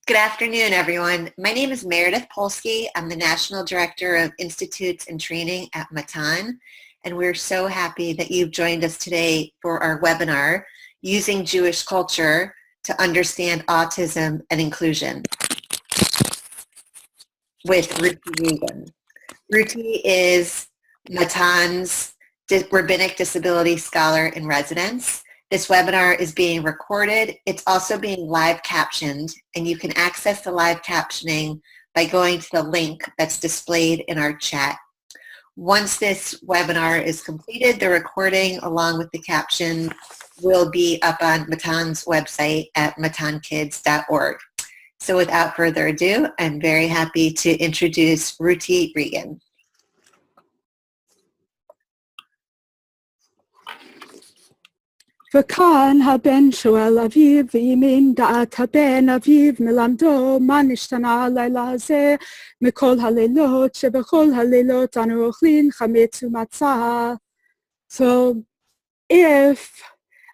Good afternoon, everyone. My name is Meredith Polsky. I'm the National Director of Institutes and Training at Matan, and we're so happy that you've joined us today for our webinar, Using Jewish Culture to Understand Autism and Inclusion, with Ruti Regan. Ruti is Matan's Rabbinic Disability Scholar in Residence. This webinar is being recorded. It's also being live captioned, and you can access the live captioning by going to the link that's displayed in our chat. Once this webinar is completed, the recording along with the caption will be up on Matan's website at matankids.org. So without further ado, I'm very happy to introduce Ruti Regan. וכאן הבן שואל אביו, ואם אין דעת הבן אביו מלמדו, מה נשתנה הלילה הזה מכל הלילות, שבכל הלילות אנו אוכלים חמץ ומצה. So if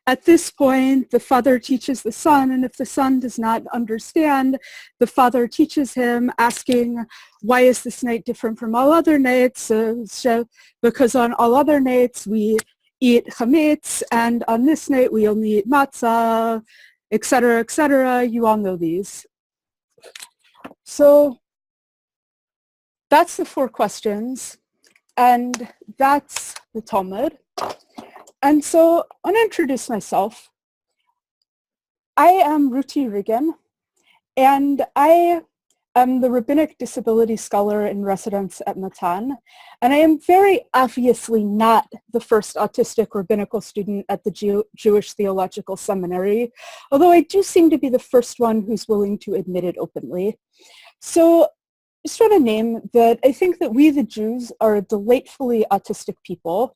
at this point the father teaches the son, and if the son does not understand, the father teaches him, asking, why is this night different from all other nights? Because on all other nights we eat chametz, and on this night we only eat matzah, etc., etc. You all know these. So that's the 4 questions, and that's the Talmud. And so I want to introduce myself. I am Ruti Regan, and I am the Rabbinic Disability Scholar in Residence at Matan, and I am very obviously not the first autistic rabbinical student at the Jewish Theological Seminary, although I do seem to be the first one who's willing to admit it openly. So just want to name that I think that we, the Jews, are a delightfully autistic people,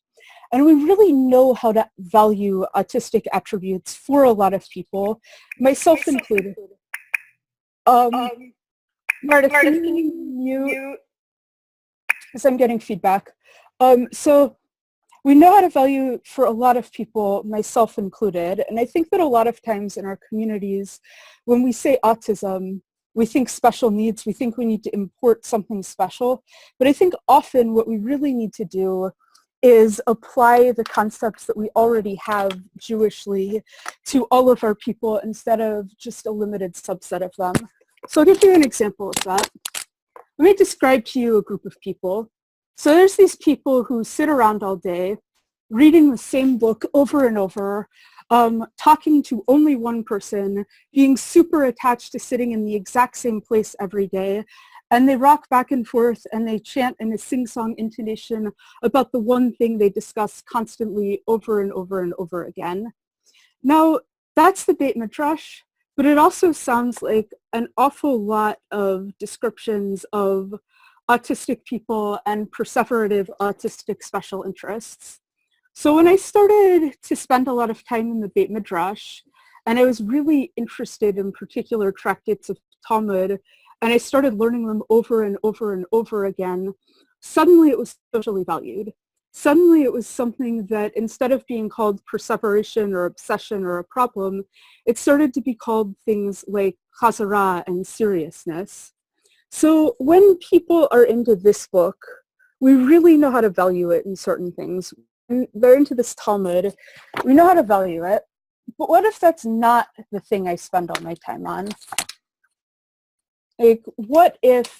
and we really know how to value autistic attributes for a lot of people, myself included. Meredith, can you mute? Because I'm getting feedback. So we know how to value for a lot of people, myself included, and I think that a lot of times in our communities, when we say autism, we think special needs, we think we need to import something special, but I think often what we really need to do is apply the concepts that we already have Jewishly to all of our people instead of just a limited subset of them. So I'll give you an example of that. Let me describe to you a group of people. So there's these people who sit around all day, reading the same book over and over, talking to only one person, being super attached to sitting in the exact same place every day, and they rock back and forth and they chant in a sing-song intonation about the one thing they discuss constantly over and over and over again. Now, that's the Beit Midrash. But it also sounds like an awful lot of descriptions of autistic people and perseverative autistic special interests. So when I started to spend a lot of time in the Beit Midrash, and I was really interested in particular tractates of Talmud, and I started learning them over and over and over again, suddenly it was socially valued. Suddenly it was something that instead of being called perseveration or obsession or a problem, it started to be called things like chazara and seriousness. So when people are into this book, we really know how to value it in certain things. When they're into this Talmud, we know how to value it. But what if that's not the thing I spend all my time on? Like, what if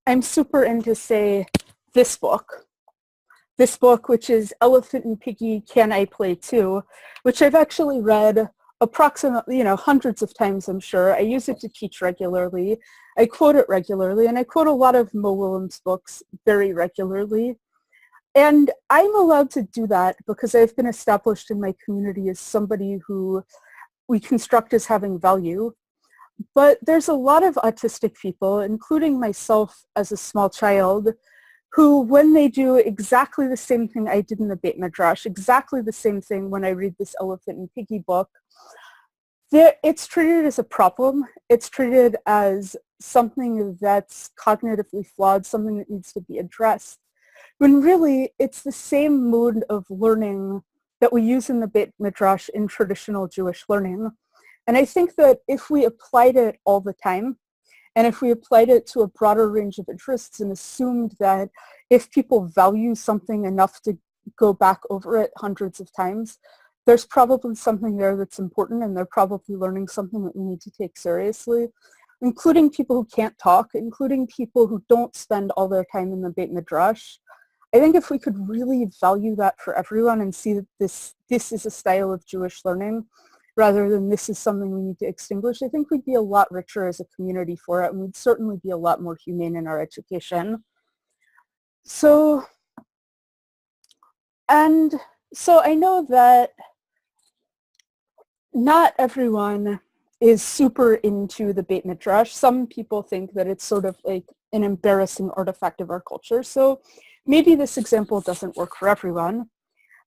I'm super into, say, this book, which is Elephant and Piggy, Can I Play Too, which I've actually read approximately, hundreds of times, I'm sure. I use it to teach regularly. I quote it regularly, and I quote a lot of Mo Willems' books very regularly. And I'm allowed to do that because I've been established in my community as somebody who we construct as having value. But there's a lot of autistic people, including myself as a small child, who, when they do exactly the same thing I did in the Beit Midrash, exactly the same thing when I read this Elephant and Piggy book, it's treated as a problem. It's treated as something that's cognitively flawed, something that needs to be addressed. When really, it's the same mode of learning that we use in the Beit Midrash in traditional Jewish learning. And I think that if we applied it all the time, and if we applied it to a broader range of interests and assumed that if people value something enough to go back over it hundreds of times, there's probably something there that's important, and they're probably learning something that we need to take seriously, including people who can't talk, including people who don't spend all their time in the Beit Midrash. I think if we could really value that for everyone and see that this is a style of Jewish learning, rather than this is something we need to extinguish, I think we'd be a lot richer as a community for it, and we'd certainly be a lot more humane in our education. So I know that not everyone is super into the Beit Midrash. Some people think that it's sort of like an embarrassing artifact of our culture. So maybe this example doesn't work for everyone,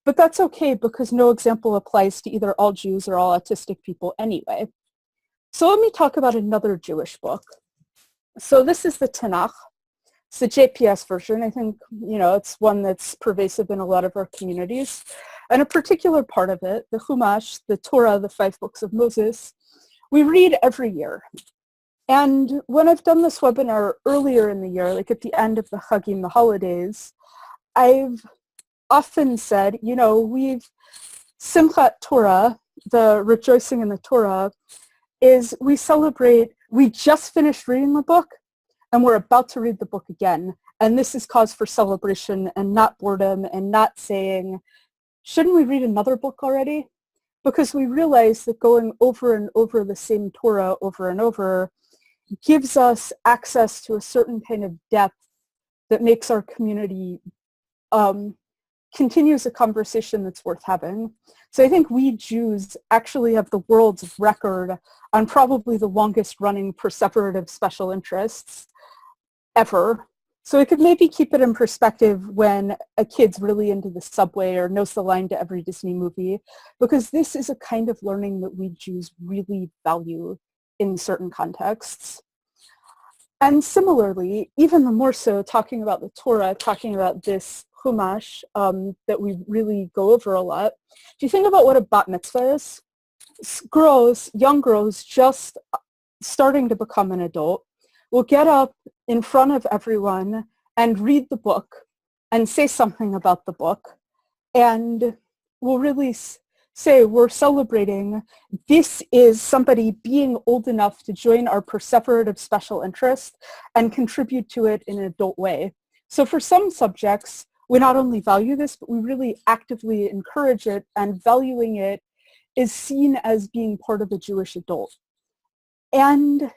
but that's okay because no example applies to either all Jews or all autistic people anyway. So let me talk about another Jewish book. So this is the Tanakh. It's the JPS version. I think, it's one that's pervasive in a lot of our communities. And a particular part of it, the Chumash, the Torah, the 5 books of Moses, we read every year. And when I've done this webinar earlier in the year, like at the end of the Chagim, the holidays, I've often said, we've Simchat Torah, the rejoicing in the Torah, is we celebrate, we just finished reading the book, and we're about to read the book again. And this is cause for celebration and not boredom and not saying, shouldn't we read another book already? Because we realize that going over and over the same Torah over and over gives us access to a certain kind of depth that makes our community continues a conversation that's worth having. So I think we Jews actually have the world's record on probably the longest running perseverative special interests ever. So it could maybe keep it in perspective when a kid's really into the subway or knows the line to every Disney movie, because this is a kind of learning that we Jews really value in certain contexts. And similarly, even the more so, talking about the Torah, talking about this Chumash that we really go over a lot, do you think about what a bat mitzvah is? Girls, young girls just starting to become an adult, will get up in front of everyone and read the book and say something about the book, and will really say, we're celebrating, this is somebody being old enough to join our perseverative special interest and contribute to it in an adult way. So for some subjects, we not only value this, but we really actively encourage it, and valuing it is seen as being part of a Jewish adult. And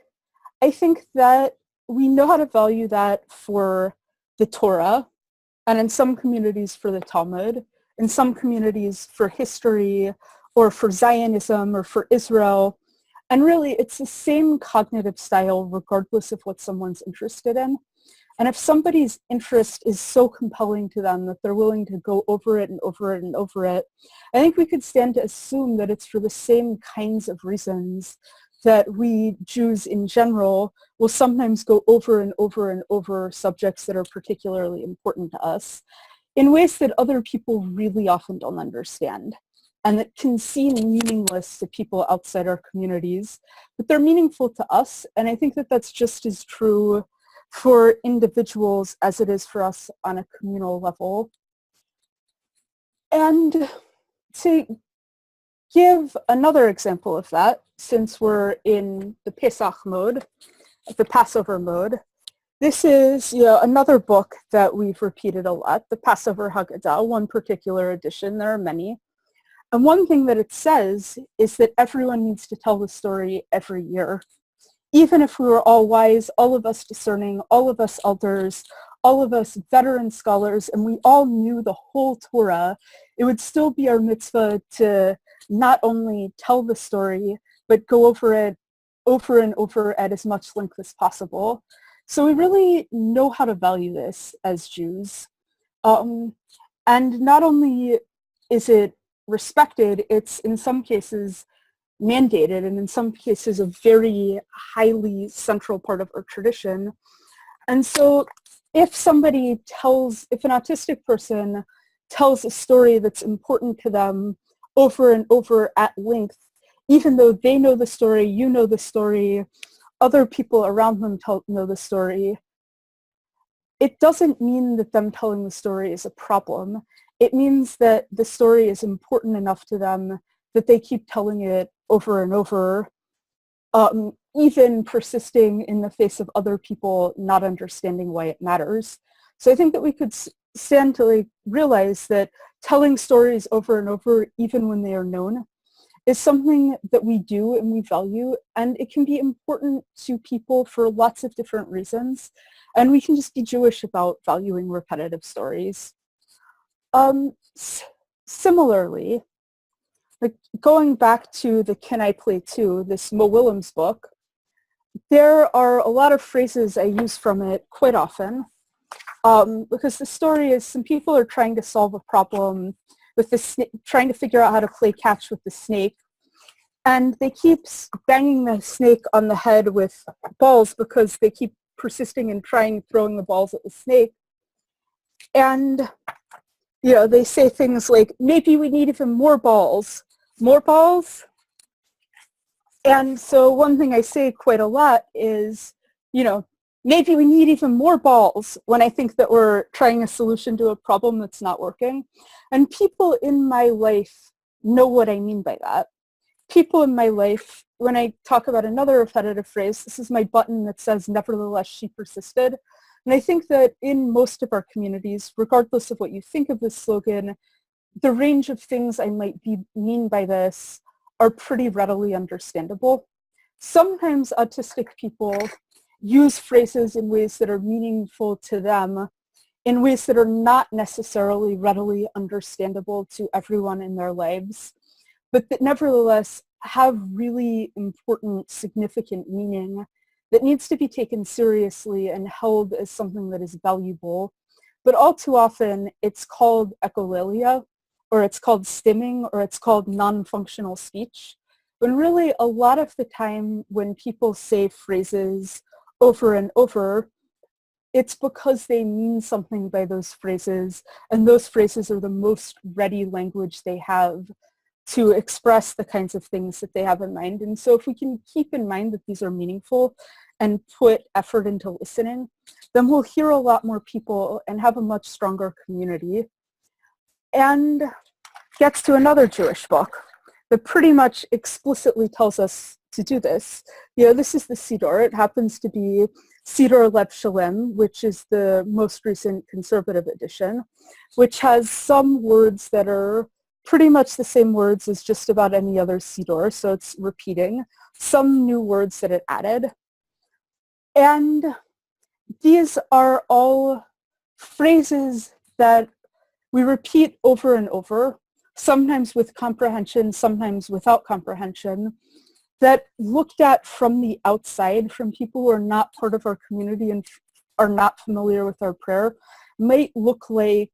I think that we know how to value that for the Torah, and in some communities for the Talmud, in some communities for history, or for Zionism, or for Israel. And really, it's the same cognitive style regardless of what someone's interested in. And if somebody's interest is so compelling to them that they're willing to go over it and over it and over it, I think we could stand to assume that it's for the same kinds of reasons that we Jews in general will sometimes go over and over and over subjects that are particularly important to us in ways that other people really often don't understand, and that can seem meaningless to people outside our communities, but they're meaningful to us. And I think that that's just as true for individuals as it is for us on a communal level. And to give another example of that, since we're in the Pesach mode, the Passover mode, this is another book that we've repeated a lot, the Passover Haggadah, one particular edition. There are many. And one thing that it says is that everyone needs to tell the story every year. Even if we were all wise, all of us discerning, all of us elders, all of us veteran scholars, and we all knew the whole Torah, it would still be our mitzvah to not only tell the story, but go over it over and over at as much length as possible. So we really know how to value this as Jews. And not only is it respected, it's in some cases mandated, and in some cases a very highly central part of our tradition. And so if an autistic person tells a story that's important to them over and over at length, even though they know the story, you know the story, other people around them know the story, it doesn't mean that them telling the story is a problem. It means that the story is important enough to them that they keep telling it over and over, even persisting in the face of other people not understanding why it matters. So I think that we could stand to like realize that telling stories over and over, even when they are known, is something that we do and we value, and it can be important to people for lots of different reasons. And we can just be Jewish about valuing repetitive stories. Similarly, like going back to the Can I Play Too, this Mo Willems book, there are a lot of phrases I use from it quite often, because the story is some people are trying to solve a problem with the trying to figure out how to play catch with the snake, and they keep banging the snake on the head with balls because they keep persisting in throwing the balls at the snake. And they say things like, maybe we need even more balls. More balls? And so one thing I say quite a lot is, maybe we need even more balls when I think that we're trying a solution to a problem that's not working. And people in my life know what I mean by that. People in my life, when I talk about another repetitive phrase, this is my button that says, nevertheless, she persisted. And I think that in most of our communities, regardless of what you think of this slogan, the range of things I might mean by this are pretty readily understandable. Sometimes autistic people use phrases in ways that are meaningful to them in ways that are not necessarily readily understandable to everyone in their lives, but that nevertheless have really important, significant meaning that needs to be taken seriously and held as something that is valuable. But all too often, it's called echolalia, or it's called stimming, or it's called non-functional speech, when really a lot of the time when people say phrases over and over, it's because they mean something by those phrases, and those phrases are the most ready language they have to express the kinds of things that they have in mind. And so if we can keep in mind that these are meaningful and put effort into listening, then we'll hear a lot more people and have a much stronger community. And gets to another Jewish book that pretty much explicitly tells us to do this. This is the Siddur. It happens to be Siddur Lev Shalem, which is the most recent conservative edition, which has some words that are pretty much the same words as just about any other Siddur, so it's repeating some new words that it added. And these are all phrases that we repeat over and over, sometimes with comprehension, sometimes without comprehension, that looked at from the outside, from people who are not part of our community and are not familiar with our prayer, might look like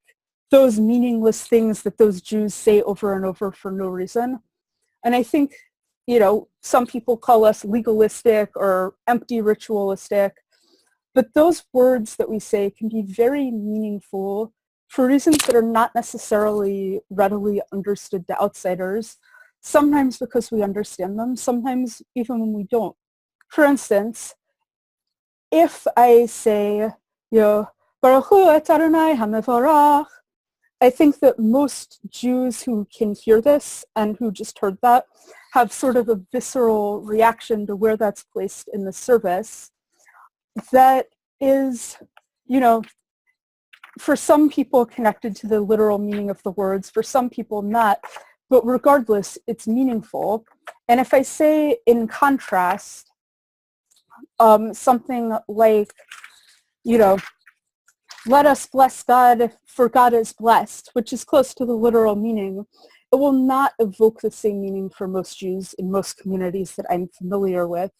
those meaningless things that those Jews say over and over for no reason. And I think, some people call us legalistic or empty ritualistic, but those words that we say can be very meaningful for reasons that are not necessarily readily understood to outsiders, sometimes because we understand them, sometimes even when we don't. For instance, if I say, Baruch Hu et Adonai HaMevorach, I think that most Jews who can hear this and who just heard that have sort of a visceral reaction to where that's placed in the service that is, for some people connected to the literal meaning of the words, for some people not, but regardless, it's meaningful. And if I say in contrast, something like, let us bless God, for God is blessed, which is close to the literal meaning, it will not evoke the same meaning for most Jews in most communities that I'm familiar with,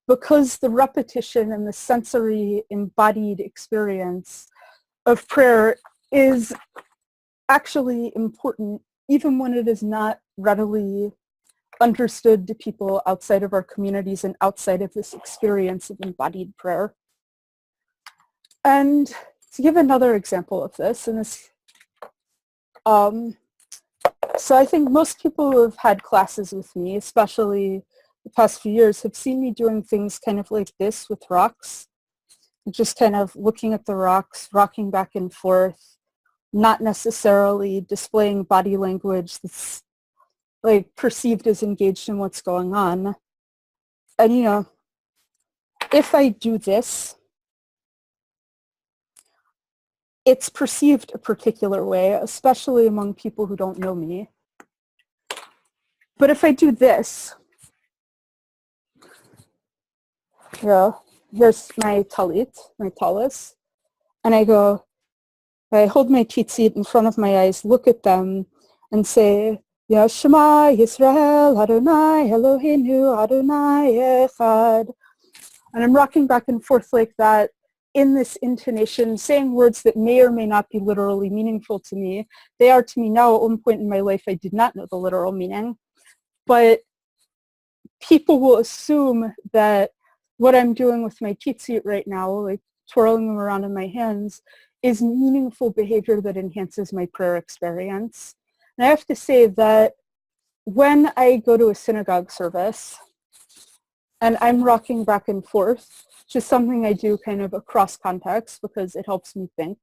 because the repetition and the sensory embodied experience of prayer is actually important, even when it is not readily understood to people outside of our communities and outside of this experience of embodied prayer. And to give another example of this, and this, So I think most people who have had classes with me, especially the past few years, have seen me doing things kind of like this with rocks, just kind of looking at the rocks, rocking back and forth, not necessarily displaying body language that's like perceived as engaged in what's going on. And you know, if I do this, it's perceived a particular way, especially among people who don't know me. But if I do this, here's my talit, my talis, and I hold my tzitzit in front of my eyes, look at them, and say, Ya Shema Yisrael Adonai Eloheinu Adonai Echad. And I'm rocking back and forth like that in this intonation, saying words that may or may not be literally meaningful to me. They are to me now. At one point in my life, I did not know the literal meaning. But people will assume that what I'm doing with my tzitzit right now, like twirling them around in my hands, is meaningful behavior that enhances my prayer experience. And I have to say that when I go to a synagogue service and I'm rocking back and forth, which is something I do kind of across context because it helps me think,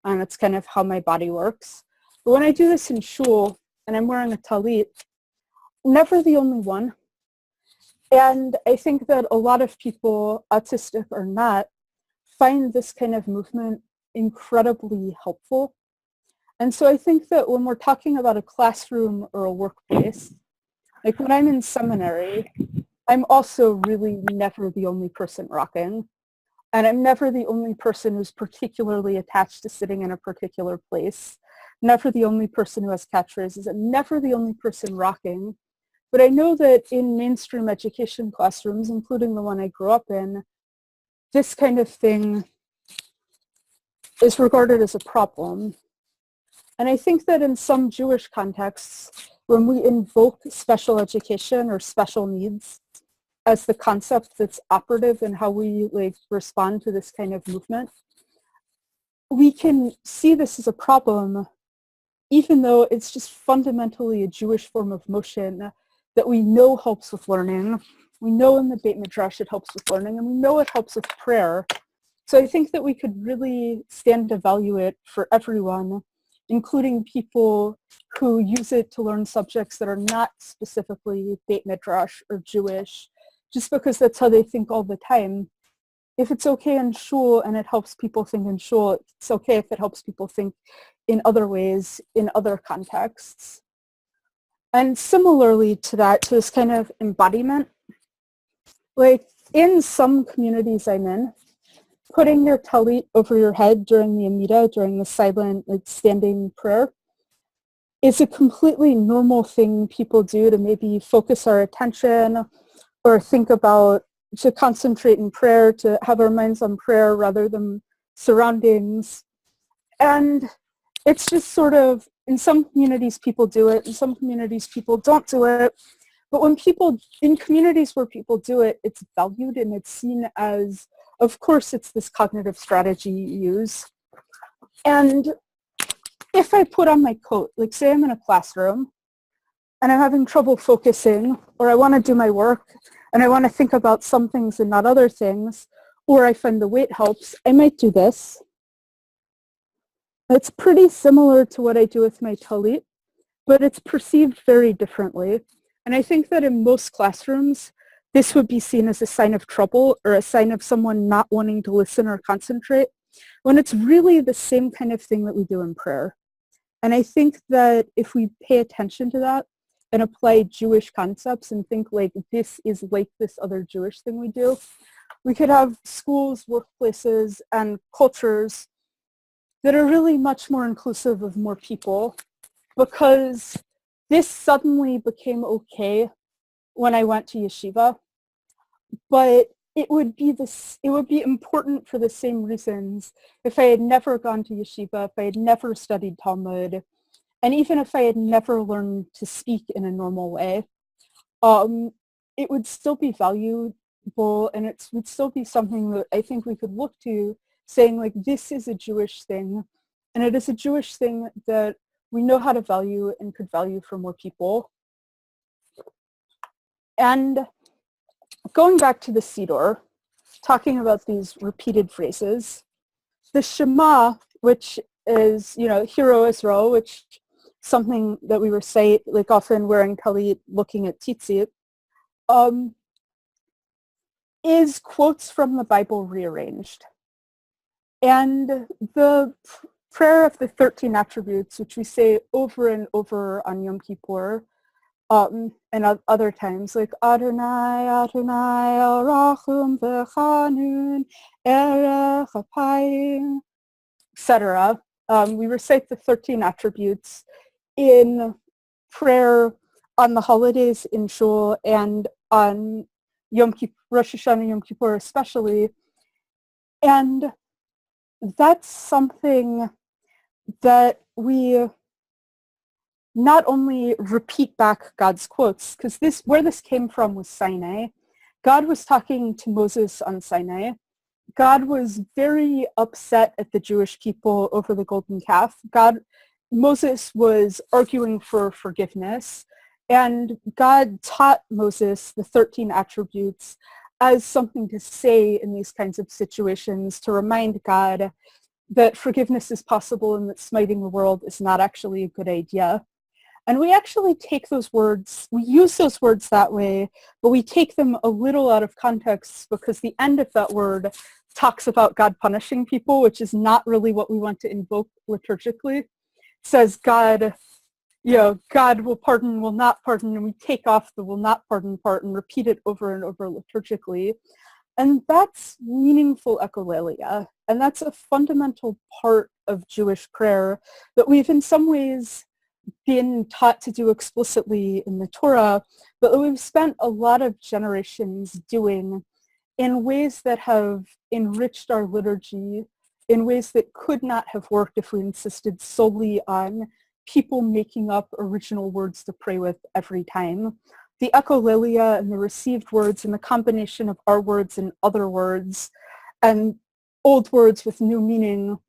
and it's kind of how my body works. But when I do this in shul and I'm wearing a talit, never the only one. And I think that a lot of people, autistic or not, find this kind of movement incredibly helpful. And so I think that when we're talking about a classroom or a workplace, like when I'm in seminary, I'm also really never the only person rocking. And I'm never the only person who's particularly attached to sitting in a particular place. Never the only person who has catchphrases. And never the only person rocking. But I know that in mainstream education classrooms, including the one I grew up in, this kind of thing is regarded as a problem. And I think that in some Jewish contexts, when we invoke special education or special needs as the concept that's operative in how we like respond to this kind of movement, we can see this as a problem, even though it's just fundamentally a Jewish form of motion that we know helps with learning. We know in the Beit Midrash it helps with learning, and we know it helps with prayer. So I think that we could really stand to value it for everyone, including people who use it to learn subjects that are not specifically Beit Midrash or Jewish, just because that's how they think all the time. If it's okay in shul and it helps people think in shul, it's okay if it helps people think in other ways, in other contexts. And similarly to that, to this kind of embodiment, like in some communities I'm in, putting your talit over your head during the Amida, during the silent, like standing prayer, is a completely normal thing people do to maybe focus our attention or think about, to concentrate in prayer, to have our minds on prayer rather than surroundings. And it's just sort of, in some communities people do it, in some communities people don't do it. But when people, in communities where people do it, it's valued and it's seen as, of course, it's this cognitive strategy you use. And if I put on my coat, like say I'm in a classroom and I'm having trouble focusing, or I want to do my work and I want to think about some things and not other things, or I find the weight helps, I might do this. It's pretty similar to what I do with my talit, but it's perceived very differently. And I think that in most classrooms, this would be seen as a sign of trouble or a sign of someone not wanting to listen or concentrate, when it's really the same kind of thing that we do in prayer. And I think that if we pay attention to that and apply Jewish concepts and think like this is like this other Jewish thing we do, we could have schools, workplaces, and cultures that are really much more inclusive of more people, because this suddenly became okay when I went to yeshiva, but it would be important for the same reasons if I had never gone to yeshiva, if I had never studied Talmud, and even if I had never learned to speak in a normal way. It would still be valuable, and it would still be something that I think we could look to, saying like, this is a Jewish thing, and it is a Jewish thing that we know how to value and could value for more people. And going back to the Siddur, talking about these repeated phrases, the Shema, which is, Hear, O Israel, which something that we recite, like often wearing talit, looking at tzitzit, is quotes from the Bible rearranged. And the prayer of the 13 attributes, which we say over and over on Yom Kippur, and other times, like Adonai, Adonai, El Rachum V'Chanun, Erech Apayim, etc. We recite the 13 attributes in prayer on the holidays in Shul and on Yom Kippur, Rosh Hashanah, Yom Kippur especially. And that's something that we not only repeat back God's quotes, because where this came from was Sinai. God was talking to Moses on Sinai. God was very upset at the Jewish people over the golden calf. Moses was arguing for forgiveness, and God taught Moses the 13 attributes as something to say in these kinds of situations, to remind God that forgiveness is possible and that smiting the world is not actually a good idea. And we actually take those words, we use those words that way, but we take them a little out of context because the end of that word talks about God punishing people, which is not really what we want to invoke liturgically. It says God will pardon, will not pardon, and we take off the will not pardon part and repeat it over and over liturgically. And that's meaningful echolalia. And that's a fundamental part of Jewish prayer that we've in some ways been taught to do explicitly in the Torah, but we've spent a lot of generations doing in ways that have enriched our liturgy, in ways that could not have worked if we insisted solely on people making up original words to pray with every time. The echolalia and the received words and the combination of our words and other words and old words with new meaning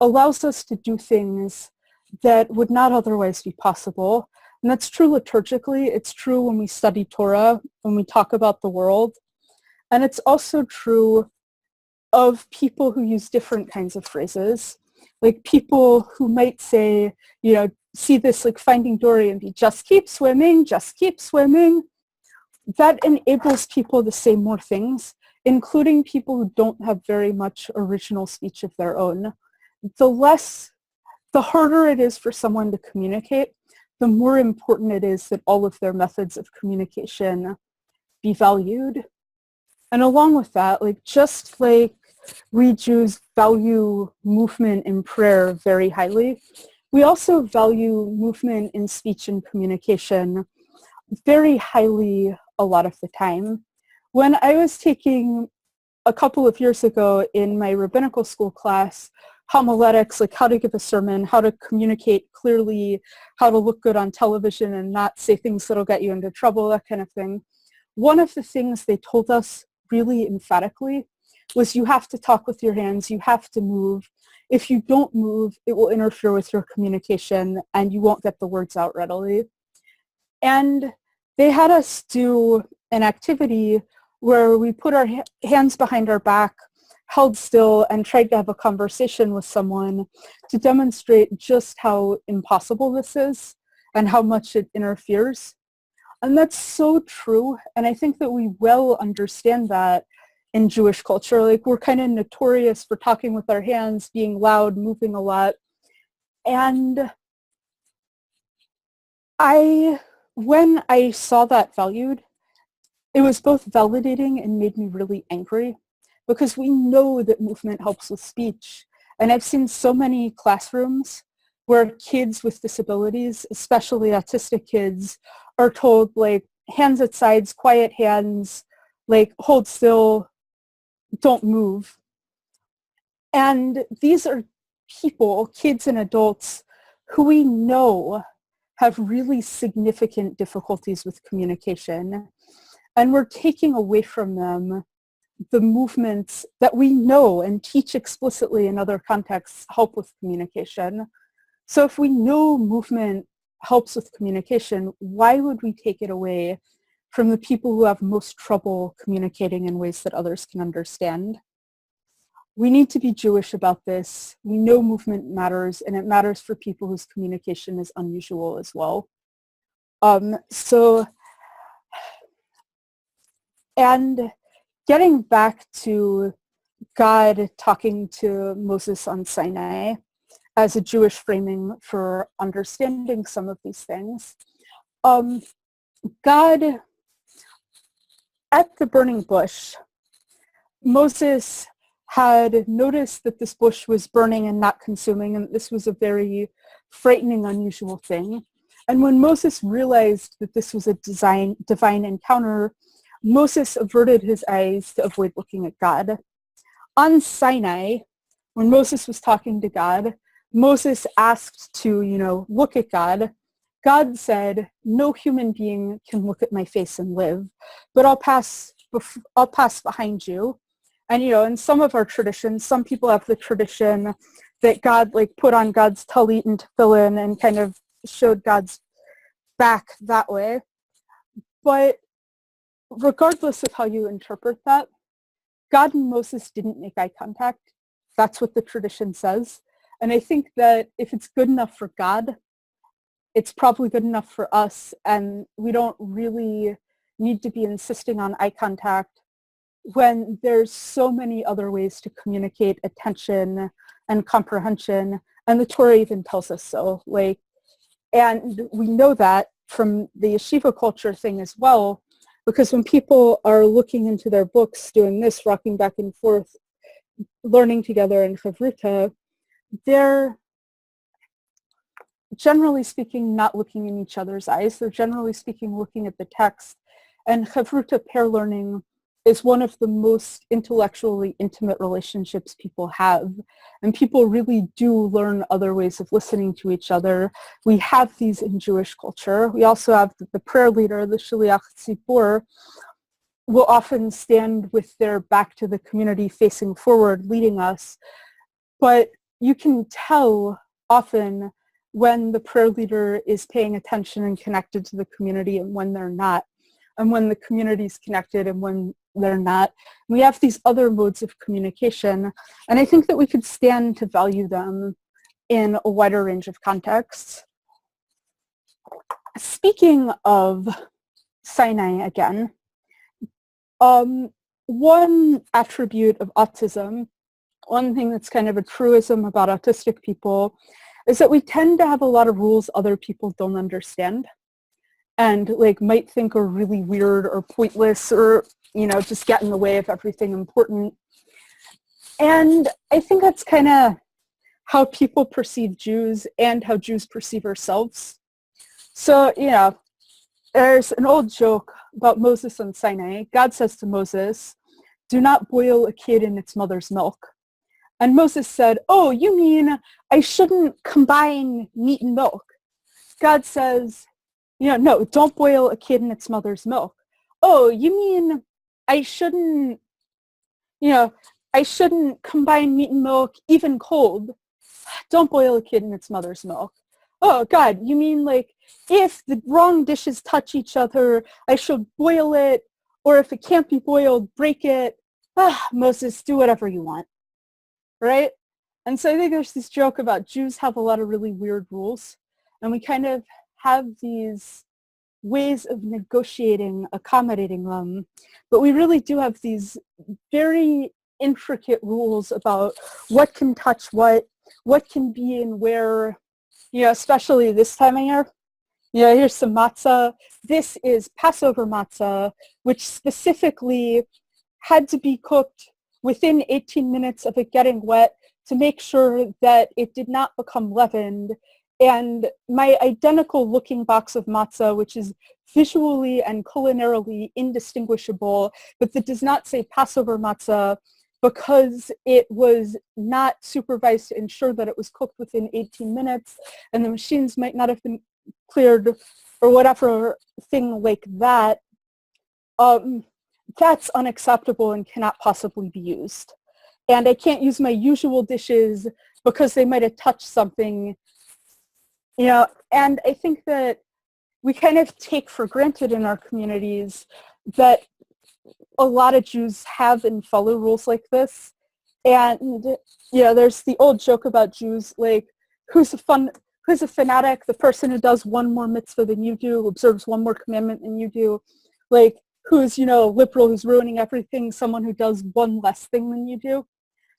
allows us to do things that would not otherwise be possible. And that's true liturgically. It's true when we study Torah, when we talk about the world. And it's also true of people who use different kinds of phrases, like people who might say, see this like Finding Dory and be just keep swimming, just keep swimming. That enables people to say more things, including people who don't have very much original speech of their own. The harder it is for someone to communicate, the more important it is that all of their methods of communication be valued. And along with that, just like we Jews value movement in prayer very highly, we also value movement in speech and communication very highly a lot of the time. When I was taking a couple of years ago in my rabbinical school class, homiletics, like how to give a sermon, how to communicate clearly, how to look good on television and not say things that'll get you into trouble, that kind of thing. One of the things they told us really emphatically was you have to talk with your hands, you have to move. If you don't move, it will interfere with your communication and you won't get the words out readily. And they had us do an activity where we put our hands behind our back, held still, and tried to have a conversation with someone to demonstrate just how impossible this is and how much it interferes. And that's so true. And I think that we well understand that in Jewish culture. We're kind of notorious for talking with our hands, being loud, moving a lot. And when I saw that valued, it was both validating and made me really angry because we know that movement helps with speech. And I've seen so many classrooms where kids with disabilities, especially autistic kids, are told hands at sides, quiet hands, hold still, don't move. And these are people, kids and adults, who we know have really significant difficulties with communication. And we're taking away from them the movements that we know and teach explicitly in other contexts help with communication. So if we know movement helps with communication, why would we take it away from the people who have most trouble communicating in ways that others can understand? We need to be Jewish about this. We know movement matters, and it matters for people whose communication is unusual as well. And getting back to God talking to Moses on Sinai as a Jewish framing for understanding some of these things, God, at the burning bush, Moses had noticed that this bush was burning and not consuming, and this was a very frightening, unusual thing. And when Moses realized that this was a divine encounter, Moses averted his eyes to avoid looking at God. On Sinai, when Moses was talking to God, Moses asked to, look at God. God said, no human being can look at my face and live, but I'll pass behind you. And, in some of our traditions, some people have the tradition that God put on God's talit and tefillin and kind of showed God's back that way. But regardless of how you interpret that, God and Moses didn't make eye contact. That's what the tradition says. And I think that if it's good enough for God, it's probably good enough for us, and we don't really need to be insisting on eye contact when there's so many other ways to communicate attention and comprehension, and the Torah even tells us so. And we know that from the yeshiva culture thing as well, because when people are looking into their books, doing this, rocking back and forth, learning together in chavruta, they're generally speaking not looking in each other's eyes. They're generally speaking looking at the text. And chavruta pair learning is one of the most intellectually intimate relationships people have. And people really do learn other ways of listening to each other. We have these in Jewish culture. We also have the prayer leader, the shliach tzibur, will often stand with their back to the community facing forward, leading us. But you can tell often when the prayer leader is paying attention and connected to the community and when they're not, and when the community is connected and when they're not. We have these other modes of communication, and I think that we could stand to value them in a wider range of contexts. Speaking of Sinai again, one attribute of autism, one thing that's kind of a truism about autistic people, is that we tend to have a lot of rules other people don't understand and might think are really weird or pointless or, just get in the way of everything important. And I think that's kind of how people perceive Jews and how Jews perceive ourselves. So, there's an old joke about Moses on Sinai. God says to Moses, "Do not boil a kid in its mother's milk." And Moses said, "Oh, you mean I shouldn't combine meat and milk?" God says, "No, don't boil a kid in its mother's milk." "Oh, you mean I shouldn't combine meat and milk even cold?" "Don't boil a kid in its mother's milk." "Oh, God, you mean if the wrong dishes touch each other, I should boil it, or if it can't be boiled, break it?" Moses, do whatever you want, right? And so I think there's this joke about Jews have a lot of really weird rules, and we kind of have these ways of negotiating, accommodating them, but we really do have these very intricate rules about what can touch what can be in where, especially this time of year. Here's some matzah. This is Passover matzah, which specifically had to be cooked within 18 minutes of it getting wet to make sure that it did not become leavened. And my identical looking box of matzah, which is visually and culinarily indistinguishable, but that does not say Passover matzah because it was not supervised to ensure that it was cooked within 18 minutes and the machines might not have been cleared or whatever thing like that, that's unacceptable and cannot possibly be used. And I can't use my usual dishes because they might have touched something And I think that we kind of take for granted in our communities that a lot of Jews have and follow rules like this. And, there's the old joke about Jews, like, who's a fanatic, the person who does one more mitzvah than you do, observes one more commandment than you do, like, who's, liberal, who's ruining everything, someone who does one less thing than you do.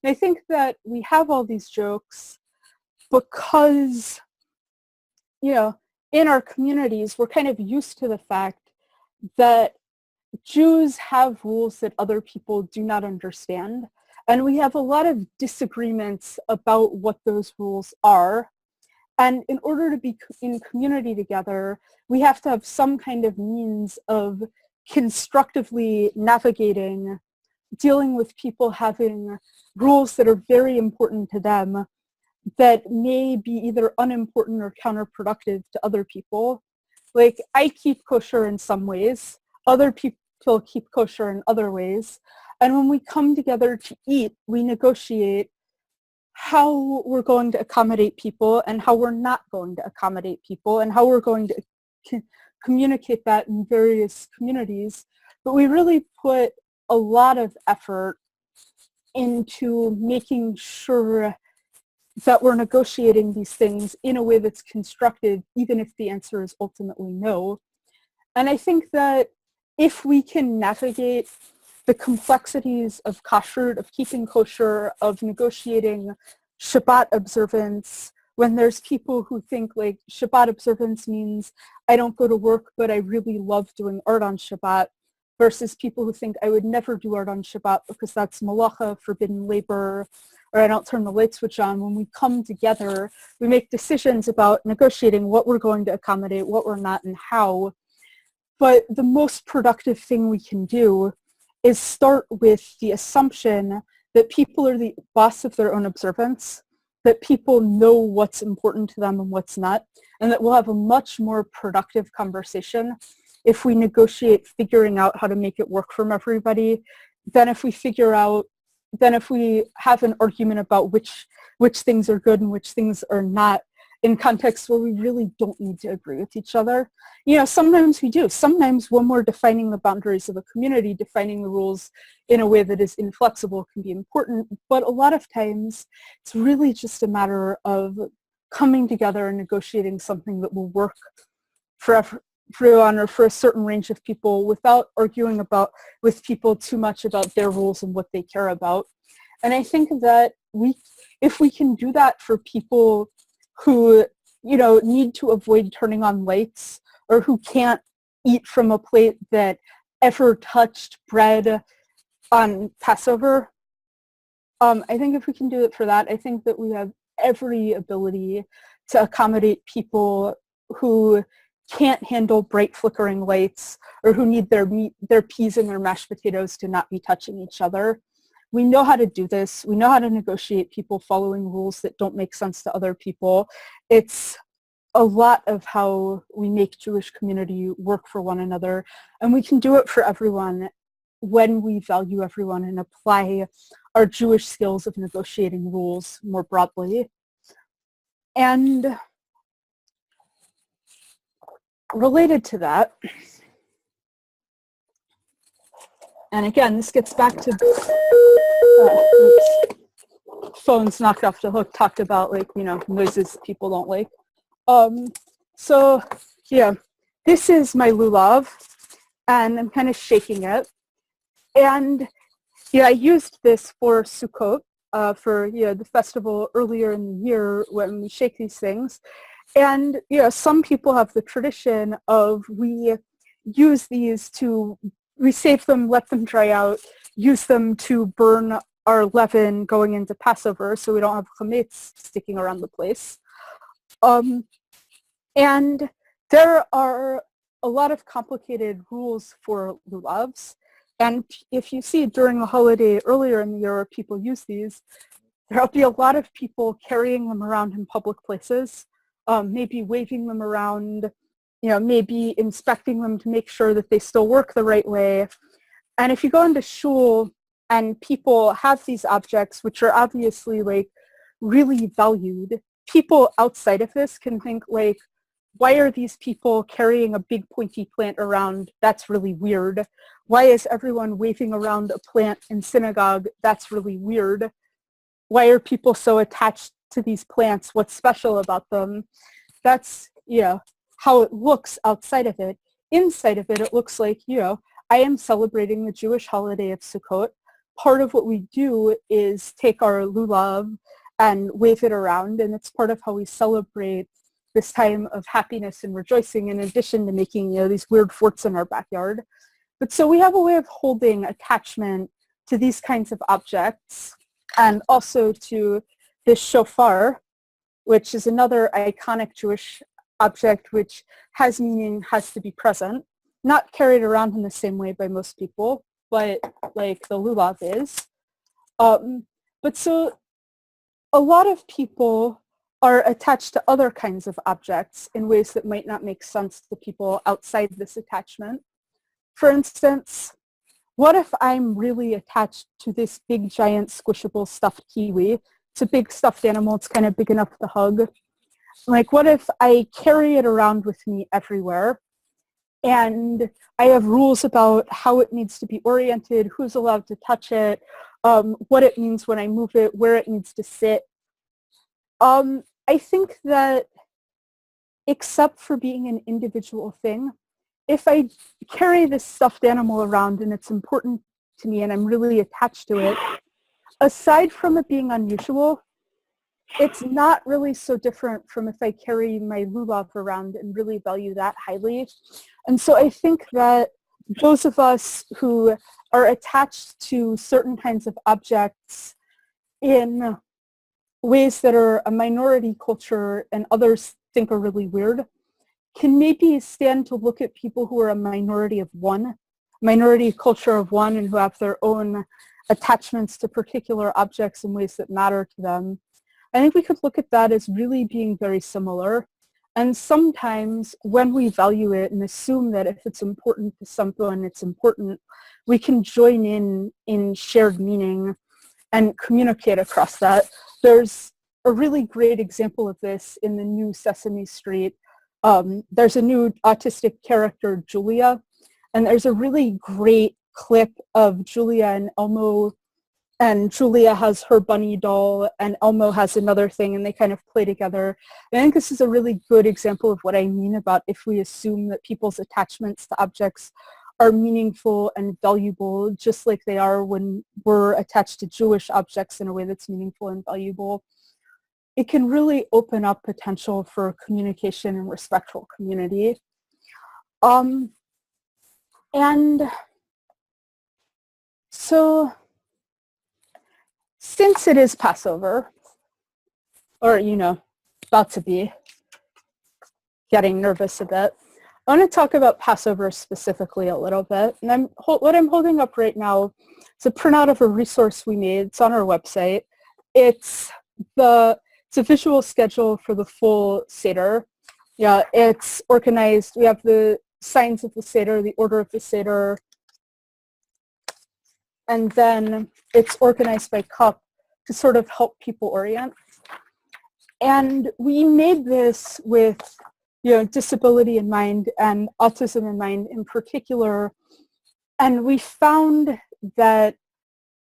And I think that we have all these jokes because, in our communities, we're kind of used to the fact that Jews have rules that other people do not understand. And we have a lot of disagreements about what those rules are. And in order to be in community together, we have to have some kind of means of constructively navigating, dealing with people having rules that are very important to them that may be either unimportant or counterproductive to other people. Like, I keep kosher in some ways, other people keep kosher in other ways. And when we come together to eat, we negotiate how we're going to accommodate people and how we're not going to accommodate people and how we're going to communicate that in various communities. But we really put a lot of effort into making sure that we're negotiating these things in a way that's constructive, even if the answer is ultimately no. And I think that if we can navigate the complexities of kashrut, of keeping kosher, of negotiating Shabbat observance, when there's people who think like Shabbat observance means I don't go to work, but I really love doing art on Shabbat, versus people who think I would never do art on Shabbat because that's malacha, forbidden labor, or I don't turn the light switch on. When we come together, we make decisions about negotiating what we're going to accommodate, what we're not, and how. But the most productive thing we can do is start with the assumption that people are the boss of their own observance, that people know what's important to them and what's not, and that we'll have a much more productive conversation if we negotiate figuring out how to make it work for everybody than if we have an argument about which things are good and which things are not in contexts where we really don't need to agree with each other. Sometimes we do. Sometimes when we're defining the boundaries of a community, defining the rules in a way that is inflexible can be important, but a lot of times it's really just a matter of coming together and negotiating something that will work for everyone or for a certain range of people without arguing with people too much about their rules and what they care about. And I think that if we can do that for people who, need to avoid turning on lights or who can't eat from a plate that ever touched bread on Passover, I think if we can do it for that, I think that we have every ability to accommodate people who can't handle bright flickering lights or who need their peas and their mashed potatoes to not be touching each other. We know how to do this. We know how to negotiate people following rules that don't make sense to other people. It's a lot of how we make Jewish community work for one another. And we can do it for everyone when we value everyone and apply our Jewish skills of negotiating rules more broadly. And related to that, and again, this gets back to phones knocked off the hook, talked about noises people don't like. So yeah, this is my lulav and I'm kind of shaking it. And I used this for Sukkot, for the festival earlier in the year when we shake these things. And some people have the tradition of we use these we save them, let them dry out, use them to burn our leaven going into Passover so we don't have chametz sticking around the place. And there are a lot of complicated rules for lulavs. And if you see during the holiday earlier in the year where people use these, there'll be a lot of people carrying them around in public places, maybe waving them around, maybe inspecting them to make sure that they still work the right way. And if you go into shul and people have these objects, which are obviously really valued, people outside of this can think like, why are these people carrying a big pointy plant around? That's really weird. Why is everyone waving around a plant in synagogue? That's really weird. Why are people so attached to these plants? What's special about them? That's, how it looks outside of it. Inside of it, it looks like, I am celebrating the Jewish holiday of Sukkot. Part of what we do is take our lulav and wave it around, and it's part of how we celebrate this time of happiness and rejoicing, in addition to making, these weird forts in our backyard. But so we have a way of holding attachment to these kinds of objects, and also to this shofar, which is another iconic Jewish object which has meaning, has to be present, not carried around in the same way by most people, but like the lulav is. But so a lot of people are attached to other kinds of objects in ways that might not make sense to people outside this attachment. For instance, what if I'm really attached to this big, giant, squishable stuffed kiwi? It's a big stuffed animal. It's kind of big enough to hug. Like, what if I carry it around with me everywhere? And I have rules about how it needs to be oriented, who's allowed to touch it, what it means when I move it, where it needs to sit. I think that except for being an individual thing, if I carry this stuffed animal around and it's important to me and I'm really attached to it, aside from it being unusual, it's not really so different from if I carry my lulav around and really value that highly. And so I think that those of us who are attached to certain kinds of objects in ways that are a minority culture and others think are really weird, can maybe stand to look at people who are a minority of one, minority culture of one, and who have their own attachments to particular objects in ways that matter to them. I think we could look at that as really being very similar. And sometimes when we value it and assume that if it's important to someone, it's important, we can join in shared meaning and communicate across that. There's a really great example of this in the new Sesame Street. There's a new autistic character, Julia, and there's a really great clip of Julia and Elmo, and Julia has her bunny doll and Elmo has another thing, and they kind of play together. And I think this is a really good example of what I mean about if we assume that people's attachments to objects are meaningful and valuable, just like they are when we're attached to Jewish objects in a way that's meaningful and valuable. It can really open up potential for communication and respectful community. And so since it is Passover, or, about to be, getting nervous a bit, I want to talk about Passover specifically a little bit. And what I'm holding up right now is a printout of a resource we made. It's on our website. It's a visual schedule for the full Seder. Yeah, it's organized. We have the signs of the Seder, the order of the Seder, and then it's organized by cup to sort of help people orient. And we made this with, disability in mind and autism in mind in particular. And we found that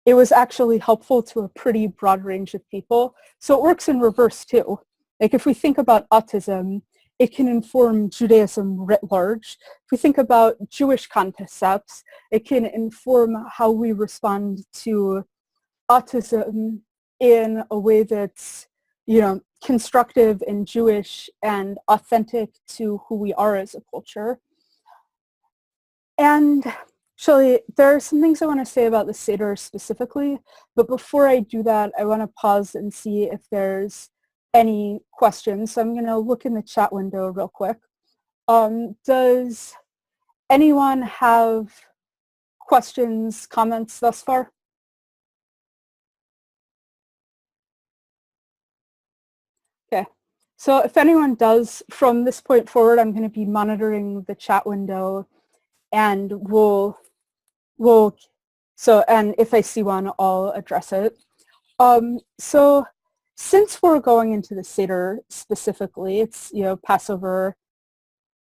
it was actually helpful to a pretty broad range of people. So it works in reverse too. Like if we think about autism, it can inform Judaism writ large. If we think about Jewish concepts, it can inform how we respond to autism in a way that's, constructive and Jewish and authentic to who we are as a culture. And actually, there are some things I want to say about the Seder specifically, but before I do that, I want to pause and see if there's any questions. So I'm going to look in the chat window real quick. Does anyone have questions, comments thus far? Okay. So if anyone does, from this point forward, I'm going to be monitoring the chat window, and and if I see one, I'll address it. So since we're going into the Seder specifically, it's, Passover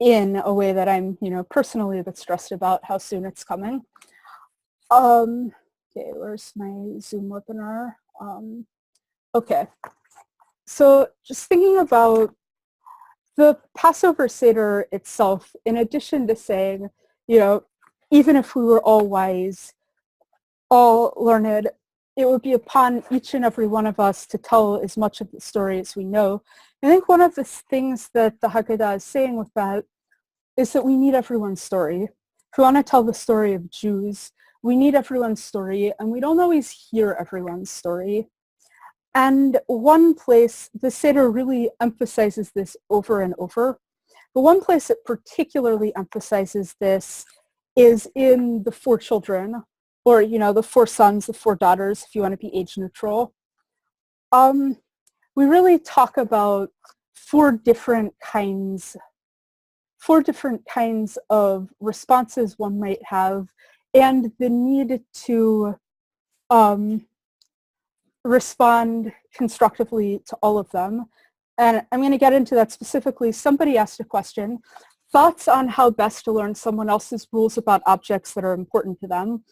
in a way that I'm, personally a bit stressed about how soon it's coming. Okay, where's my Zoom webinar? Okay, so just thinking about the Passover Seder itself, in addition to saying, even if we were all wise, all learned, it would be upon each and every one of us to tell as much of the story as we know. I think one of the things that the Haggadah is saying with that is that we need everyone's story. If we want to tell the story of Jews, we need everyone's story, and we don't always hear everyone's story. And one place, the Seder really emphasizes this over and over, but one place it particularly emphasizes this is in the 4 children, or, the 4 sons, the 4 daughters, if you want to be age neutral. We really talk about 4 different kinds of responses one might have, and the need to respond constructively to all of them. And I'm going to get into that specifically. Somebody asked a question, thoughts on how best to learn someone else's rules about objects that are important to them.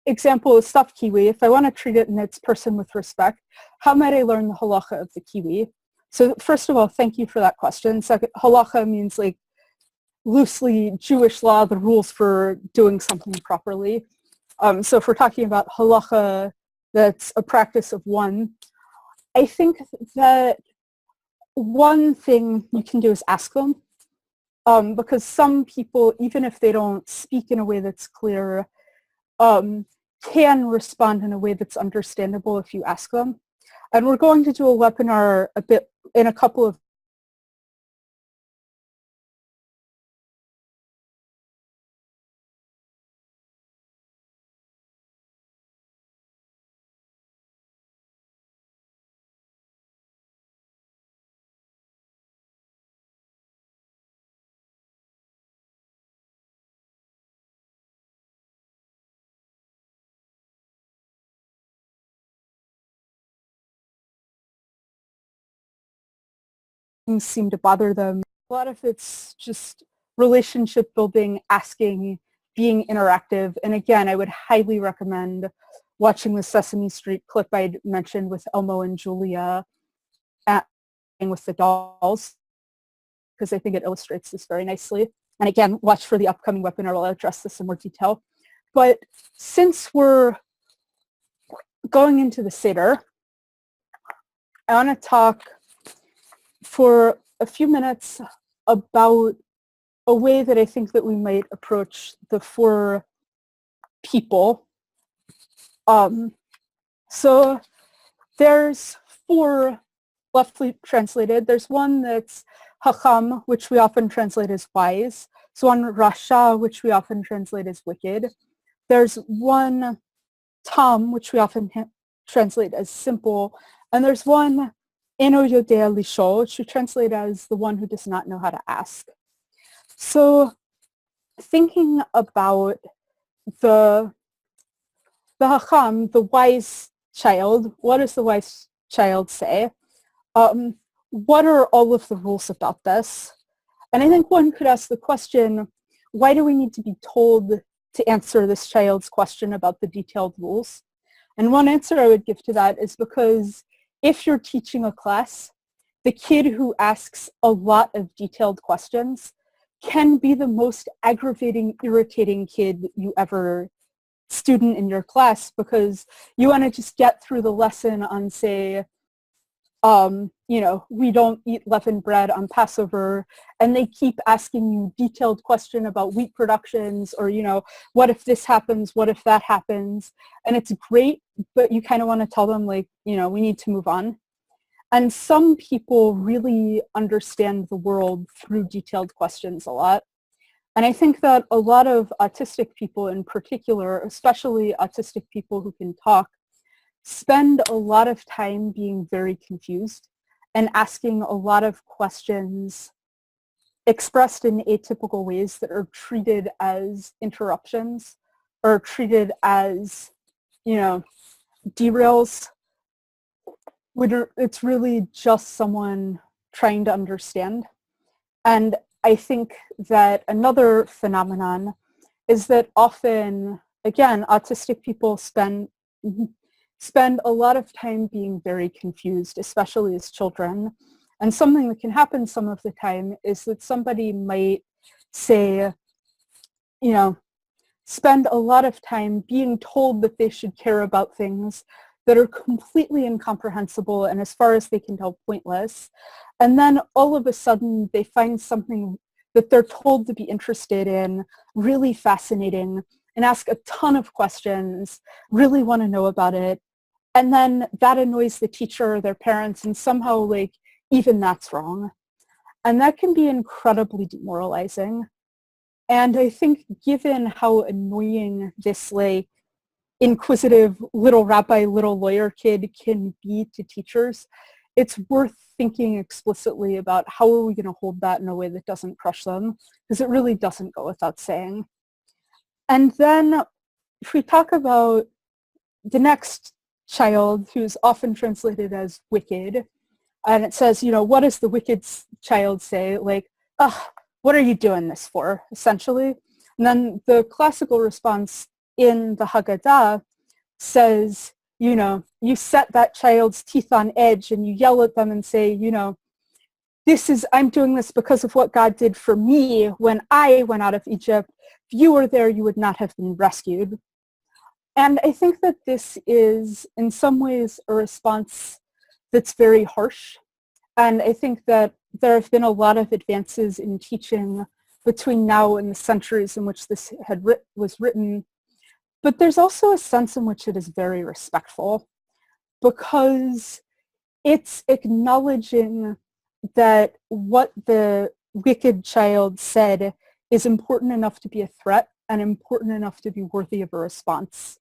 Example is stuffed kiwi. If I want to treat it in its person with respect, how might I learn the halacha of the kiwi? So first of all, thank you for that question. Second, halacha means like loosely Jewish law, the rules for doing something properly. So if we're talking about halacha, that's a practice of one. I think that one thing you can do is ask them, because some people, even if they don't speak in a way that's clear, can respond in a way that's understandable if you ask them. And we're going to do a webinar in a couple of things seem to bother them. A lot of it's just relationship building, asking, being interactive. And again, I would highly recommend watching the Sesame Street clip I mentioned with Elmo and Julia with the dolls, because I think it illustrates this very nicely. And again, watch for the upcoming webinar. I'll address this in more detail. But since we're going into the Seder, I want to talk for a few minutes about a way that I think that we might approach the 4 people. So there's 4 leftly translated. There's one that's Hacham, which we often translate as wise. There's one Rasha, which we often translate as wicked. There's one Tam, which we often translate as simple. And there's one Eno Yodea Lisho, which we translate as the one who does not know how to ask. So thinking about the Hacham, the wise child, what does the wise child say? What are all of the rules about this? And I think one could ask the question, why do we need to be told to answer this child's question about the detailed rules? And one answer I would give to that is because if you're teaching a class, the kid who asks a lot of detailed questions can be the most aggravating, irritating student in your class, because you want to just get through the lesson on, say, we don't eat leavened bread on Passover, and they keep asking you detailed question about wheat productions, or, what if this happens, what if that happens? And it's great, but you kind of want to tell them, like, we need to move on. And some people really understand the world through detailed questions a lot. And I think that a lot of autistic people in particular, especially autistic people who can talk, spend a lot of time being very confused and asking a lot of questions expressed in atypical ways that are treated as interruptions or treated as, derails. it's really just someone trying to understand. And I think that another phenomenon is that often, again, autistic people spend a lot of time being very confused, especially as children. And something that can happen some of the time is that somebody might say, you know, spend a lot of time being told that they should care about things that are completely incomprehensible and, as far as they can tell, pointless. And then all of a sudden they find something that they're told to be interested in, really fascinating, and ask a ton of questions, really want to know about it. And then that annoys the teacher or their parents, and somehow, like, even that's wrong. And that can be incredibly demoralizing. And I think given how annoying this, like, inquisitive little rabbi, little lawyer kid can be to teachers, it's worth thinking explicitly about how are we going to hold that in a way that doesn't crush them, because it really doesn't go without saying. And then if we talk about the next child, who's often translated as wicked, and it says, what does the wicked child say? Like, ugh, what are you doing this for, essentially? And then the classical response in the Haggadah says, you set that child's teeth on edge and you yell at them and say, I'm doing this because of what God did for me when I went out of Egypt. If you were there, you would not have been rescued. And I think that this is, in some ways, a response that's very harsh. And I think that there have been a lot of advances in teaching between now and the centuries in which this was written. But there's also a sense in which it is very respectful, because it's acknowledging that what the wicked child said is important enough to be a threat and important enough to be worthy of a response.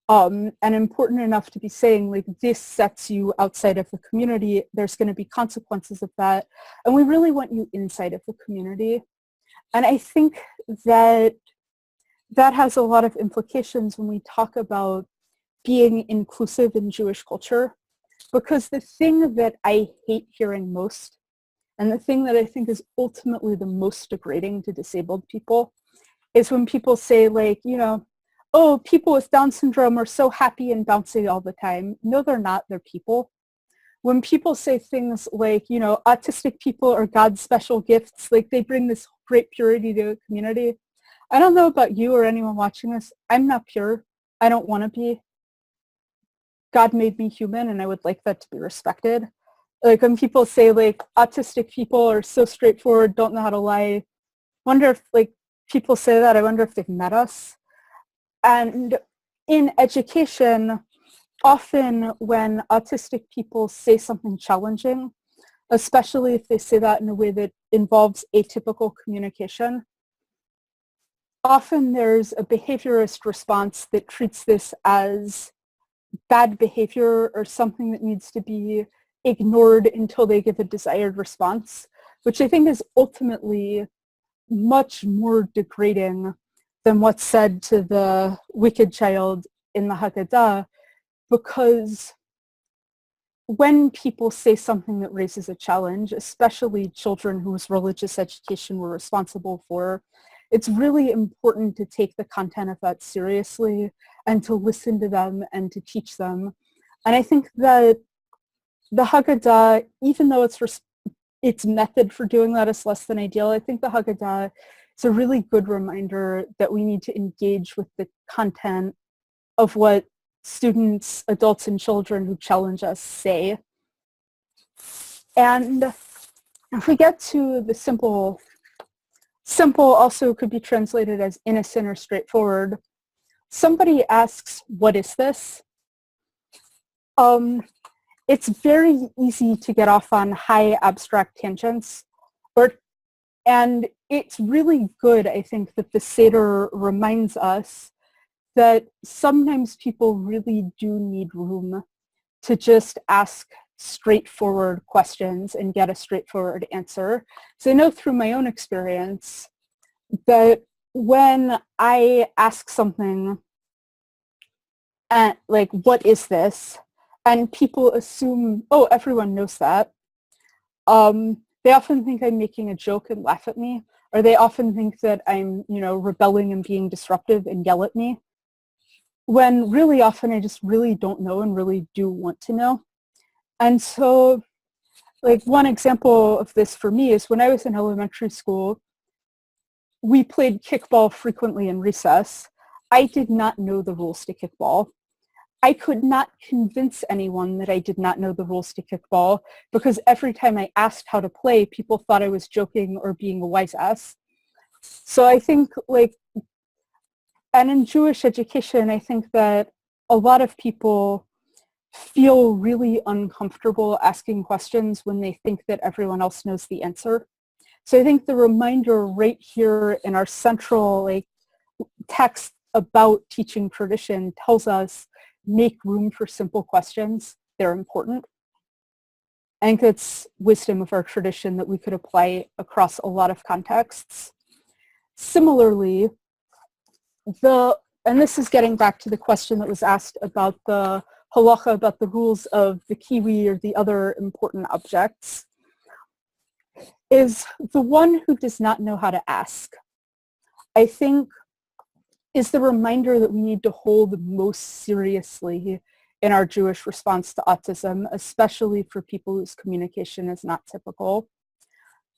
And important enough to be saying, like, this sets you outside of the community. There's going to be consequences of that. And we really want you inside of the community. And I think that that has a lot of implications when we talk about being inclusive in Jewish culture. Because the thing that I hate hearing most, and the thing that I think is ultimately the most degrading to disabled people, is when people say, like, oh, people with Down syndrome are so happy and bouncy all the time. No, they're not. They're people. When people say things like, autistic people are God's special gifts, like they bring this great purity to a community. I don't know about you or anyone watching this. I'm not pure. I don't want to be. God made me human, and I would like that to be respected. Like, when people say, like, autistic people are so straightforward, don't know how to lie, wonder if, like, people say that, I wonder if they've met us. And in education, often when autistic people say something challenging, especially if they say that in a way that involves atypical communication, often there's a behaviorist response that treats this as bad behavior or something that needs to be ignored until they give a desired response, which I think is ultimately much more degrading than what's said to the wicked child in the Haggadah, because when people say something that raises a challenge, especially children whose religious education we're responsible for, it's really important to take the content of that seriously and to listen to them and to teach them. And I think that the Haggadah, even though its method for doing that is less than ideal, I think the Haggadah is a really good reminder that we need to engage with the content of what students, adults, and children who challenge us say. And if we get to the simple also could be translated as innocent or straightforward. Somebody asks, what is this? It's very easy to get off on high abstract tangents, and it's really good, I think, that the Seder reminds us that sometimes people really do need room to just ask straightforward questions and get a straightforward answer. So I know through my own experience that when I ask something like, what is this? And people assume, oh, everyone knows that. They often think I'm making a joke and laugh at me, or they often think that I'm, rebelling and being disruptive and yell at me, when really often I just really don't know and really do want to know. And so, like, one example of this for me is when I was in elementary school, we played kickball frequently in recess. I did not know the rules to kickball. I could not convince anyone that I did not know the rules to kickball because every time I asked how to play, people thought I was joking or being a wise ass. So I think, and in Jewish education, I think that a lot of people feel really uncomfortable asking questions when they think that everyone else knows the answer. So I think the reminder right here in our central text about teaching tradition tells us, make room for simple questions. They're important. I think it's wisdom of our tradition that we could apply across a lot of contexts. Similarly, and this is getting back to the question that was asked about the halacha, about the rules of the Kiwi or the other important objects, is the one who does not know how to ask, I think, is the reminder that we need to hold most seriously in our Jewish response to autism, especially for people whose communication is not typical.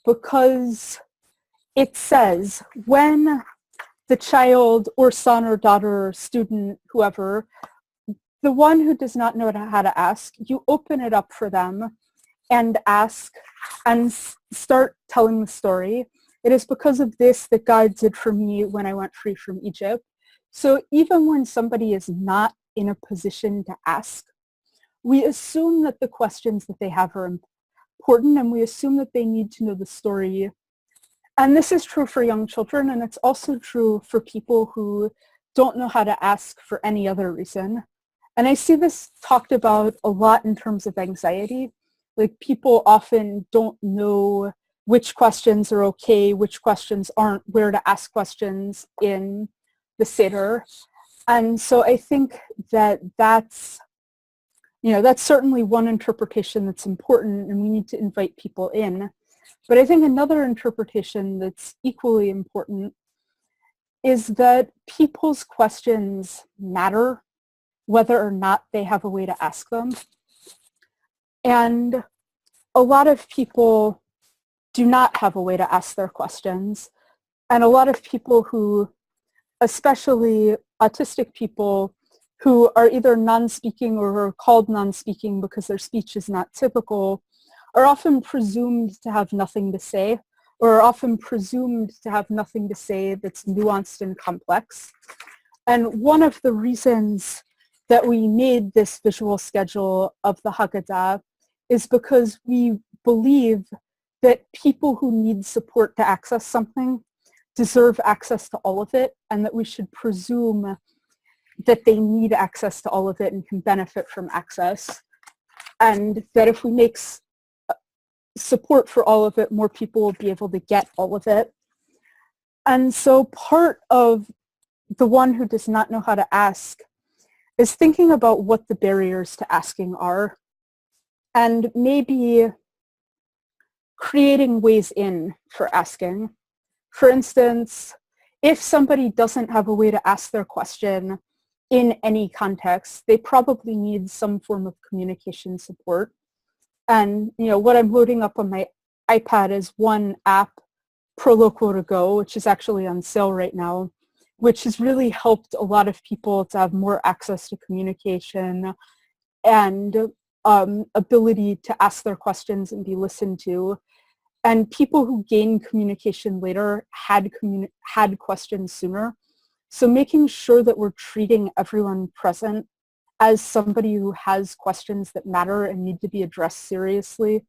Because it says when the child or son or daughter or student, whoever, the one who does not know how to ask, you open it up for them and ask and start telling the story. It is because of this that God did for me when I went free from Egypt. So even when somebody is not in a position to ask, we assume that the questions that they have are important, and we assume that they need to know the story. And this is true for young children, and it's also true for people who don't know how to ask for any other reason. And I see this talked about a lot in terms of anxiety. Like, people often don't know which questions are okay, which questions aren't, where to ask questions in the Seder. And so I think that that's certainly one interpretation that's important, and we need to invite people in. But I think another interpretation that's equally important is that people's questions matter, whether or not they have a way to ask them. And a lot of people do not have a way to ask their questions. And a lot of people who, especially autistic people, who are either non-speaking or are called non-speaking because their speech is not typical, are often presumed to have nothing to say, or are often presumed to have nothing to say that's nuanced and complex. And one of the reasons that we made this visual schedule of the Haggadah is because we believe that people who need support to access something deserve access to all of it, and that we should presume that they need access to all of it and can benefit from access. And that if we make support for all of it, more people will be able to get all of it. And so part of the one who does not know how to ask is thinking about what the barriers to asking are, and maybe creating ways in for asking. For instance, if somebody doesn't have a way to ask their question in any context, they probably need some form of communication support. And what I'm loading up on my iPad is one app, Proloquo to Go, which is actually on sale right now, which has really helped a lot of people to have more access to communication and ability to ask their questions and be listened to. And people who gain communication later had questions sooner. So making sure that we're treating everyone present as somebody who has questions that matter and need to be addressed seriously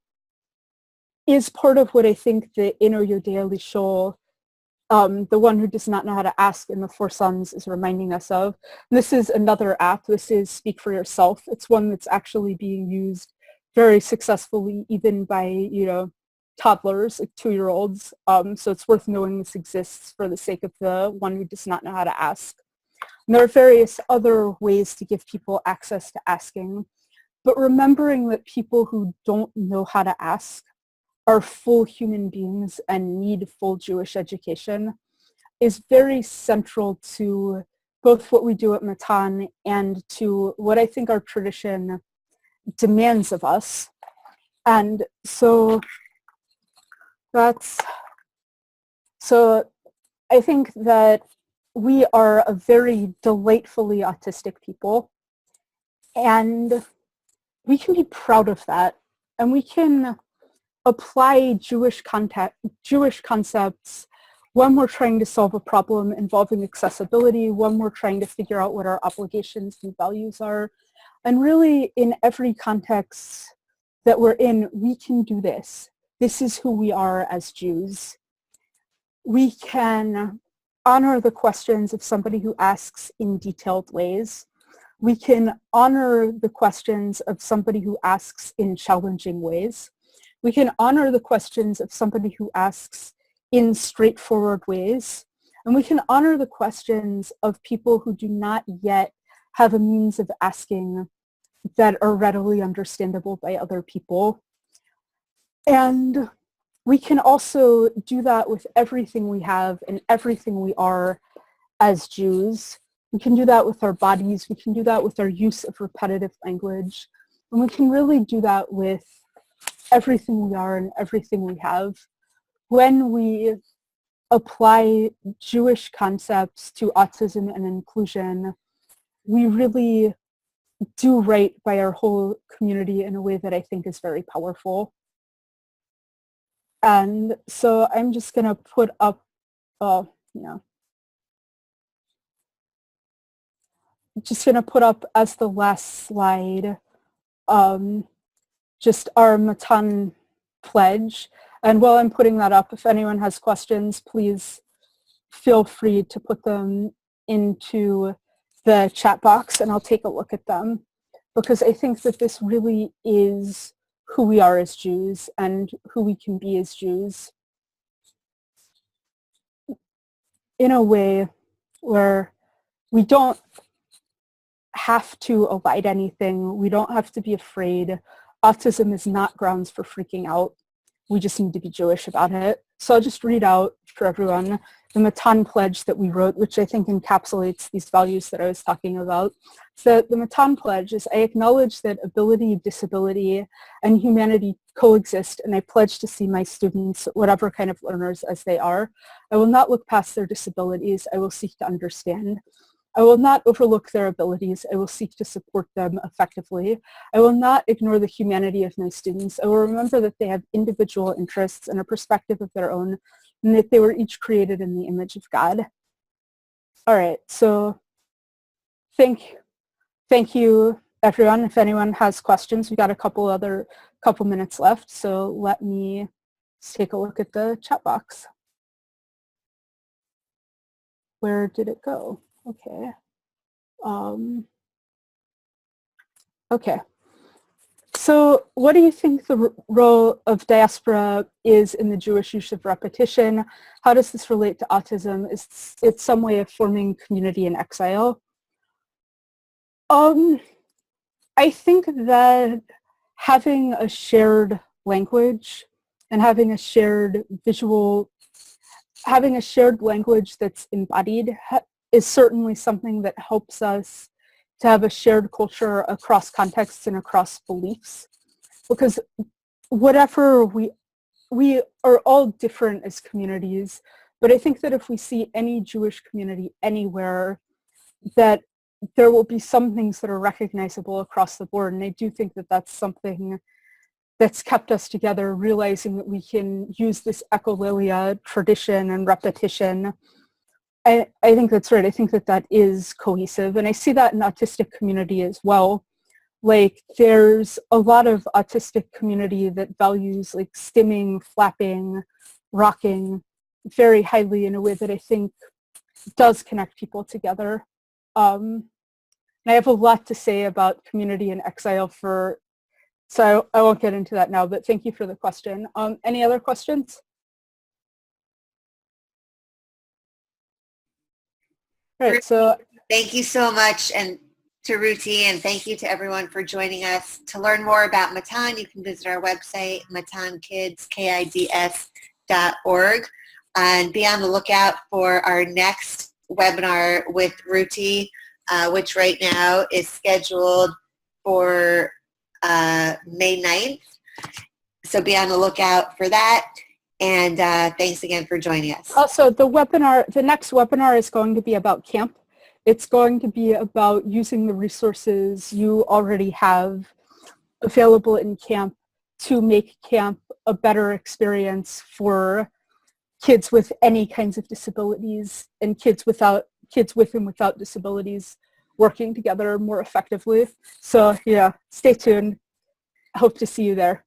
is part of what I think the Eno Yodea Lishol, the one who does not know how to ask in the Four Sons, is reminding us of. And this is another app. This is Speak for Yourself. It's one that's actually being used very successfully even by, toddlers, like 2-year-olds. So it's worth knowing this exists for the sake of the one who does not know how to ask. And there are various other ways to give people access to asking. but remembering that people who don't know how to ask are full human beings and need full Jewish education is very central to both what we do at Matan and to what I think our tradition demands of us. And so I think that we are a very delightfully autistic people, and we can be proud of that, and we can apply Jewish concepts when we're trying to solve a problem involving accessibility, when we're trying to figure out what our obligations and values are. And really, in every context that we're in, we can do this. This is who we are as Jews. We can honor the questions of somebody who asks in detailed ways. We can honor the questions of somebody who asks in challenging ways. We can honor the questions of somebody who asks in straightforward ways. And we can honor the questions of people who do not yet have a means of asking that are readily understandable by other people. And we can also do that with everything we have and everything we are as Jews. We can do that with our bodies. We can do that with our use of repetitive language. And we can really do that with everything we are and everything we have. When we apply Jewish concepts to autism and inclusion, we really do right by our whole community in a way that I think is very powerful. And so I'm just going to put up, just going to put up as the last slide, just our Matan pledge. And while I'm putting that up, if anyone has questions, please feel free to put them into the chat box and I'll take a look at them, because I think that this really is who we are as Jews and who we can be as Jews in a way where we don't have to abide anything. We don't have to be afraid. Autism is not grounds for freaking out. We just need to be Jewish about it. So I'll just read out for everyone the Matan pledge that we wrote, which I think encapsulates these values that I was talking about. So the Matan pledge is, I acknowledge that ability, disability, and humanity coexist, and I pledge to see my students, whatever kind of learners as they are. I will not look past their disabilities. I will seek to understand. I will not overlook their abilities. I will seek to support them effectively. I will not ignore the humanity of my students. I will remember that they have individual interests and a perspective of their own, and that they were each created in the image of God. All right, so thank you, everyone. If anyone has questions, we got a couple minutes left, so let me take a look at the chat box. Where did it go? Okay. Okay. So what do you think the role of diaspora is in the Jewish use of repetition? How does this relate to autism? Is it some way of forming community in exile? I think that having a shared language and having a shared language that's embodied is certainly something that helps us to have a shared culture across contexts and across beliefs, because whatever we are all different as communities, but I think that if we see any Jewish community anywhere, that there will be some things that are recognizable across the board. And I do think that that's something that's kept us together, realizing that we can use this echolalia tradition and repetition. I think that's right. I think that that is cohesive. And I see that in autistic community as well. Like there's a lot of autistic community that values like stimming, flapping, rocking very highly in a way that I think does connect people together. And I have a lot to say about community in exile so I won't get into that now, but thank you for the question. Any other questions? All right, so thank you so much, and to Ruti, and thank you to everyone for joining us. To learn more about Matan, you can visit our website, matankids.org, and be on the lookout for our next webinar with Ruti, which right now is scheduled for May 9th. So be on the lookout for that. And thanks again for joining us. Also, the next webinar is going to be about camp. It's going to be about using the resources you already have available in camp to make camp a better experience for kids with any kinds of disabilities and kids with and without disabilities working together more effectively. So yeah, stay tuned. I hope to see you there.